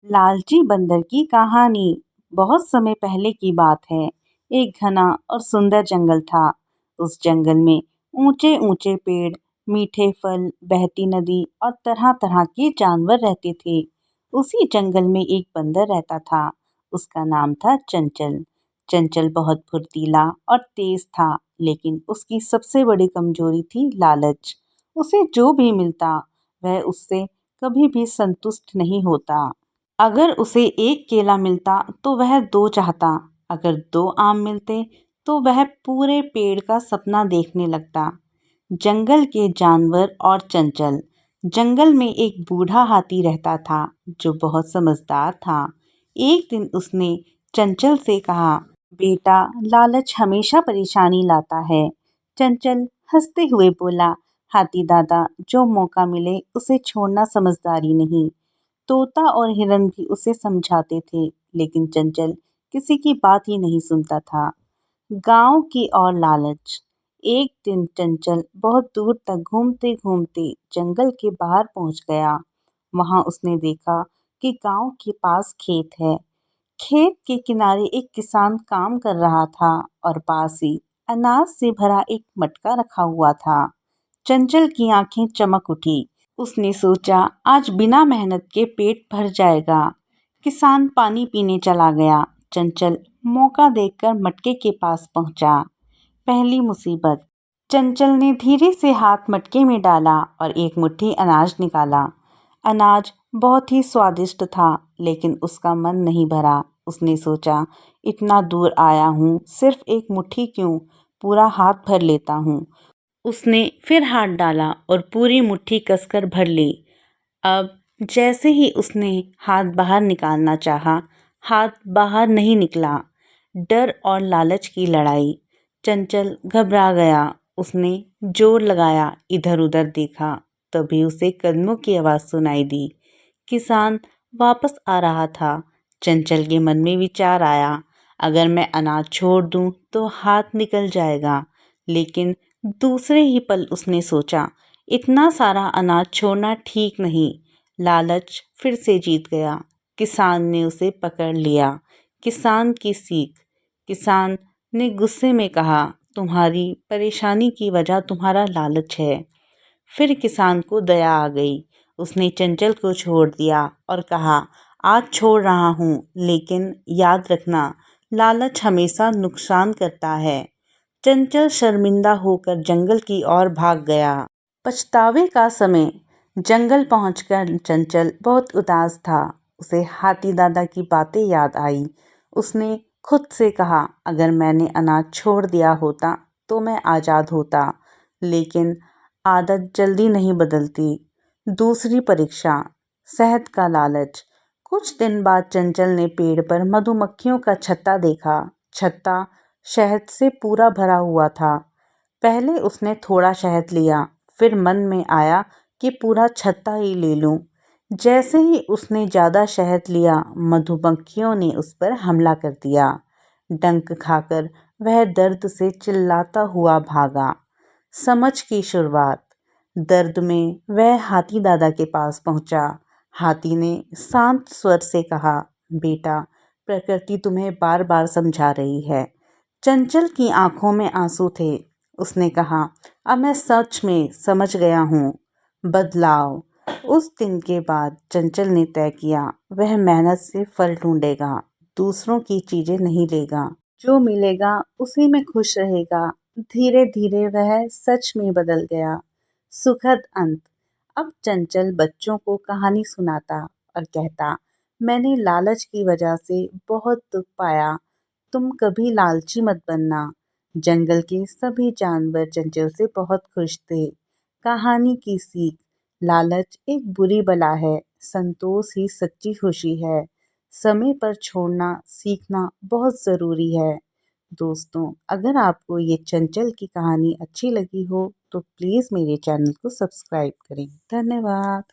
लालची बंदर की कहानी। बहुत समय पहले की बात है। एक घना और सुंदर जंगल था। उस जंगल में ऊंचे ऊंचे पेड़, मीठे फल, बहती नदी और तरह तरह के जानवर रहते थे। उसी जंगल में एक बंदर रहता था। उसका नाम था चंचल। चंचल बहुत फुर्तीला और तेज था, लेकिन उसकी सबसे बड़ी कमजोरी थी लालच। उसे जो भी मिलता वह उससे कभी भी संतुष्ट नहीं होता। अगर उसे एक केला मिलता तो वह दो चाहता। अगर दो आम मिलते तो वह पूरे पेड़ का सपना देखने लगता। जंगल के जानवर और चंचल। जंगल में एक बूढ़ा हाथी रहता था जो बहुत समझदार था। एक दिन उसने चंचल से कहा, बेटा, लालच हमेशा परेशानी लाता है। चंचल हंसते हुए बोला, हाथी दादा, जो मौका मिले उसे छोड़ना समझदारी नहीं। तोता और हिरन भी उसे समझाते थे, लेकिन चंचल किसी की बात ही नहीं सुनता था। गांव की और लालच। एक दिन चंचल बहुत दूर तक घूमते घूमते जंगल के बाहर पहुंच गया। वहां उसने देखा कि गांव के पास खेत है। खेत के किनारे एक किसान काम कर रहा था और पास ही अनाज से भरा एक मटका रखा हुआ था। चंचल की आंखें चमक उठी। उसने सोचा, आज बिना मेहनत के पेट भर जाएगा। किसान पानी पीने चला गया। चंचल मौका देखकर मटके के पास पहुंचा। पहली मुसीबत। चंचल ने धीरे से हाथ मटके में डाला और एक मुट्ठी अनाज निकाला। अनाज बहुत ही स्वादिष्ट था, लेकिन उसका मन नहीं भरा। उसने सोचा, इतना दूर आया हूँ, सिर्फ एक मुट्ठी क्यों, पूरा हाथ भर लेता हूँ। उसने फिर हाथ डाला और पूरी मुट्ठी कसकर भर ली। अब जैसे ही उसने हाथ बाहर निकालना चाहा, हाथ बाहर नहीं निकला। डर और लालच की लड़ाई। चंचल घबरा गया। उसने जोर लगाया, इधर उधर देखा। तभी उसे कदमों की आवाज़ सुनाई दी। किसान वापस आ रहा था। चंचल के मन में विचार आया, अगर मैं अनाज छोड़ दूं तो हाथ निकल जाएगा। लेकिन दूसरे ही पल उसने सोचा, इतना सारा अनाज छोड़ना ठीक नहीं। लालच फिर से जीत गया। किसान ने उसे पकड़ लिया। किसान की सीख। किसान ने गुस्से में कहा, तुम्हारी परेशानी की वजह तुम्हारा लालच है। फिर किसान को दया आ गई। उसने चंचल को छोड़ दिया और कहा, आज छोड़ रहा हूँ, लेकिन याद रखना, लालच हमेशा नुकसान करता है। चंचल शर्मिंदा होकर जंगल की ओर भाग गया। पछतावे का समय। जंगल पहुंचकर चंचल बहुत उदास था। उसे हाथी दादा की बातें याद आई। उसने खुद से कहा, अगर मैंने अनाज छोड़ दिया होता तो मैं आज़ाद होता। लेकिन आदत जल्दी नहीं बदलती। दूसरी परीक्षा। शहद का लालच। कुछ दिन बाद चंचल ने पेड़ पर मधुमक्खियों का छत्ता देखा। छत्ता शहद से पूरा भरा हुआ था। पहले उसने थोड़ा शहद लिया, फिर मन में आया कि पूरा छत्ता ही ले लूं। जैसे ही उसने ज़्यादा शहद लिया, मधुमक्खियों ने उस पर हमला कर दिया। डंक खाकर वह दर्द से चिल्लाता हुआ भागा। समझ की शुरुआत। दर्द में वह हाथी दादा के पास पहुंचा। हाथी ने शांत स्वर से कहा, बेटा, प्रकृति तुम्हें बार बार समझा रही है। चंचल की आंखों में आंसू थे। उसने कहा, अब मैं सच में समझ गया हूँ। बदलाव। उस दिन के बाद चंचल ने तय किया, वह मेहनत से फल ढूंढेगा, दूसरों की चीजें नहीं लेगा। जो मिलेगा उसी में खुश रहेगा। धीरे धीरे वह सच में बदल गया। सुखद अंत। अब चंचल बच्चों को कहानी सुनाता और कहता, मैंने लालच की वजह से बहुत दुख पाया। तुम कभी लालची मत बनना। जंगल के सभी जानवर चंचल से बहुत खुश थे। कहानी की सीख। लालच एक बुरी बला है, संतोष ही सच्ची खुशी है। समय पर छोड़ना सीखना बहुत ज़रूरी है। दोस्तों, अगर आपको ये चंचल की कहानी अच्छी लगी हो तो प्लीज़ मेरे चैनल को सब्सक्राइब करें। धन्यवाद।